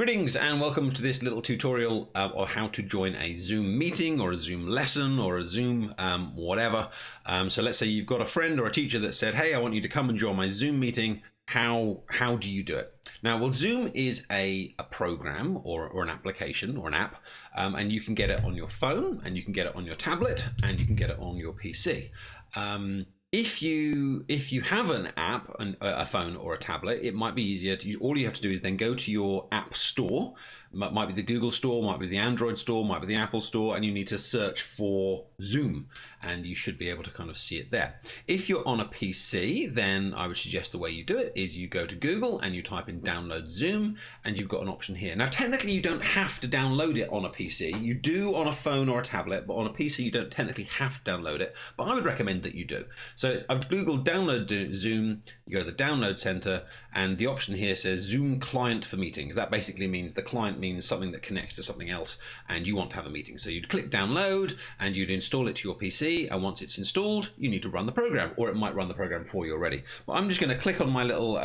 Greetings and welcome to this little tutorial on how to join a Zoom meeting or a Zoom lesson or a Zoom whatever. So let's say you've got a friend or a teacher that said, hey, I want you to come and join my Zoom meeting. How do you do it? Now, well, Zoom is a program or an application or an app, and you can get it on your phone and you can get it on your tablet and you can get it on your PC. If you have an app, a phone or a tablet, it might be easier to. All you have to do is then go to your app store. Might be the Google Store, might be the Android Store, might be the Apple Store, and you need to search for Zoom, and you should be able to kind of see it there. If you're on a PC, then I would suggest the way you do it is you go to Google and you type in download Zoom, and you've got an option here. Now, technically, you don't have to download it on a PC. You do on a phone or a tablet, but on a PC, you don't technically have to download it. But I would recommend that you do. So I've Googled download Zoom. You go to the download center, and the option here says Zoom client for meetings. That basically means the client means something that connects to something else, and you want to have a meeting. So you'd click download, and you'd install it to your PC. And once it's installed, you need to run the program, or it might run the program for you already. But I'm just going to click on my little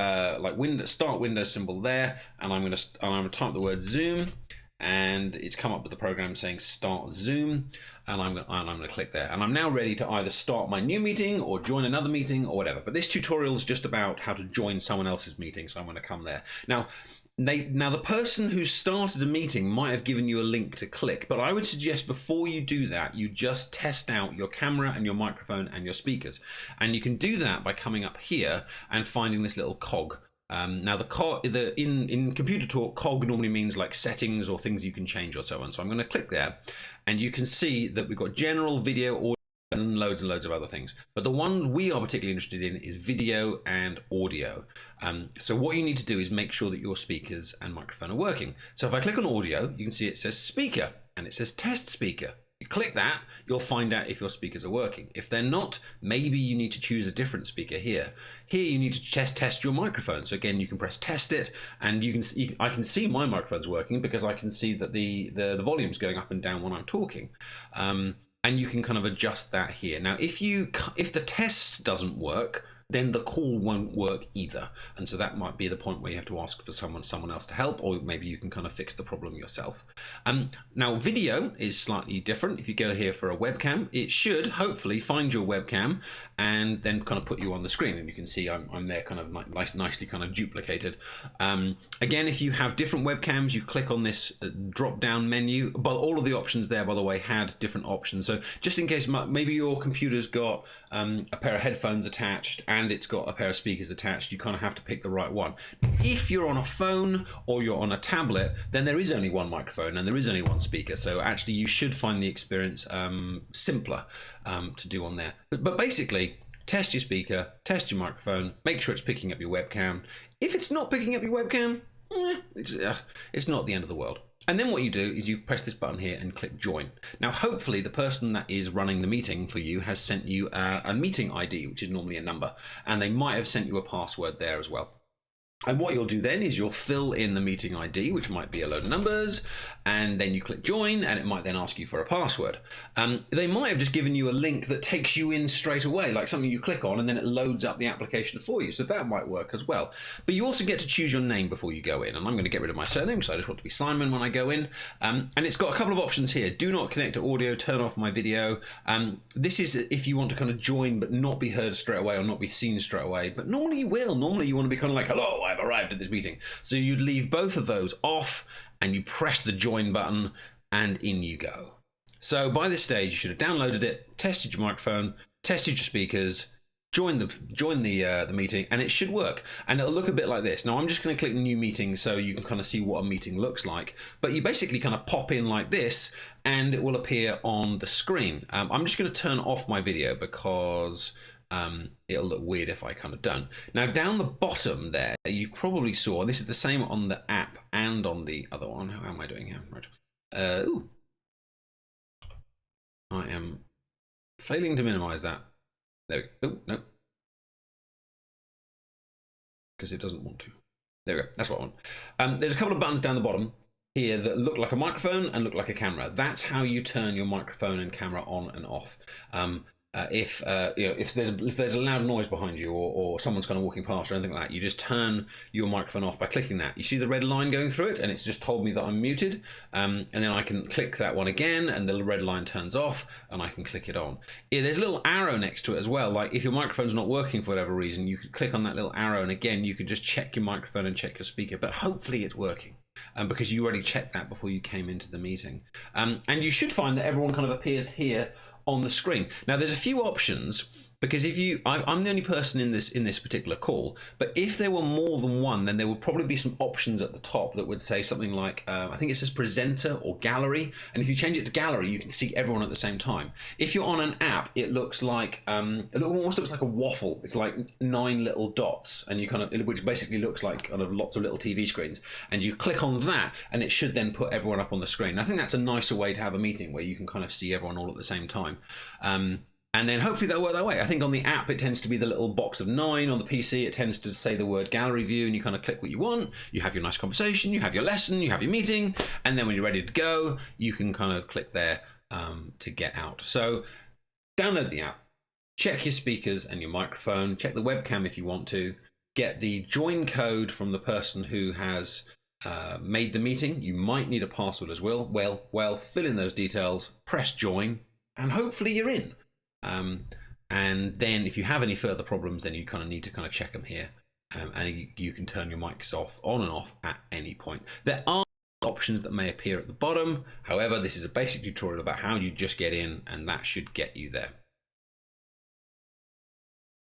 start Windows symbol there, and I'm going to type the word Zoom. And it's come up with the program saying start Zoom, and I'm going to click there, and I'm now ready to either start my new meeting or join another meeting or whatever. But this tutorial is just about how to join someone else's meeting, so I'm going to come there now. The person who started a meeting might have given you a link to click, but I would suggest before you do that, you just test out your camera and your microphone and your speakers, and you can do that by coming up here and finding this little cog. Now in computer talk, cog normally means like settings or things you can change or so on. So I'm going to click there, and you can see that we've got general, video, audio, and loads of other things. But the one we are particularly interested in is video and audio. So what you need to do is make sure that your speakers and microphone are working. So if I click on audio, you can see it says speaker and it says test speaker. You click that, you'll find out if your speakers are working. If they're not, maybe you need to choose a different speaker here. Here you need to test your microphone. So again, you can press test it, and I can see my microphone's working because I can see that the volume's going up and down when I'm talking. And you can kind of adjust that here. Now, if the test doesn't work, then the call won't work either. And so that might be the point where you have to ask for someone else to help, or maybe you can kind of fix the problem yourself. Now, video is slightly different. If you go here for a webcam, it should hopefully find your webcam and then kind of put you on the screen. And you can see I'm there kind of nicely kind of duplicated. Again, if you have different webcams, you click on this drop down menu, but all of the options there, by the way, had different options. So just in case maybe your computer's got a pair of headphones attached and it's got a pair of speakers attached, you kind of have to pick the right one. If you're on a phone or you're on a tablet, then there is only one microphone and there is only one speaker. So actually you should find the experience simpler to do on there. But basically, test your speaker, test your microphone, make sure it's picking up your webcam. If it's not picking up your webcam, it's not the end of the world. And then what you do is you press this button here and click join. Now, hopefully the person that is running the meeting for you has sent you a meeting ID, which is normally a number, and they might have sent you a password there as well. And what you'll do then is you'll fill in the meeting ID, which might be a load of numbers, and then you click join, and it might then ask you for a password. They might have just given you a link that takes you in straight away, like something you click on, and then it loads up the application for you. So that might work as well. But you also get to choose your name before you go in, and I'm going to get rid of my surname, so I just want to be Simon when I go in. And it's got a couple of options here. Do not connect to audio, turn off my video. This is if you want to kind of join but not be heard straight away or not be seen straight away. But normally you will. Normally you want to be kind of like, hello, I've arrived at this meeting. So you'd leave both of those off and you press the join button and in you go. So by this stage you should have downloaded it, tested your microphone, tested your speakers, joined the meeting, and it should work. And it'll look a bit like this. Now I'm just going to click new meeting so you can kind of see what a meeting looks like. But you basically kind of pop in like this and it will appear on the screen. I'm just going to turn off my video because it'll look weird if I kind of don't. Now down the bottom there, you probably saw, and this is the same on the app and on the other one. How am I doing here? Right. I am failing to minimize that. There we go. Oh, no. Because it doesn't want to. There we go. That's what I want. There's a couple of buttons down the bottom here that look like a microphone and look like a camera. That's how you turn your microphone and camera on and off. if there's a loud noise behind you, or someone's kind of walking past or anything like that, you just turn your microphone off by clicking that. You see the red line going through it, and it's just told me that I'm muted. And then I can click that one again, and the red line turns off, and I can click it on. There's a little arrow next to it as well. Like if your microphone's not working for whatever reason, you could click on that little arrow, and again you could just check your microphone and check your speaker. But hopefully it's working. Because you already checked that before you came into the meeting. And you should find that everyone kind of appears here on the screen. Now there's a few options, because I'm the only person in this particular call, but if there were more than one, then there would probably be some options at the top that would say something like, I think it says presenter or gallery, and if you change it to gallery, you can see everyone at the same time. If you're on an app, it looks like, it almost looks like a waffle. It's like 9 little dots, and which basically looks like kind of lots of little TV screens, and you click on that, and it should then put everyone up on the screen. And I think that's a nicer way to have a meeting, where you can kind of see everyone all at the same time. And then hopefully that'll work that way. I think on the app, it tends to be the little box of 9. On the PC, it tends to say the word gallery view, and you kind of click what you want. You have your nice conversation, you have your lesson, you have your meeting, and then when you're ready to go, you can kind of click there to get out. So download the app, check your speakers and your microphone, check the webcam if you want to, get the join code from the person who has made the meeting. You might need a password as well. Well, fill in those details, press join, and hopefully you're in. And then if you have any further problems, then you kind of need to kind of check them here, and you can turn your mics off, on and off at any point. There are options that may appear at the bottom. However, this is a basic tutorial about how you just get in, and that should get you there.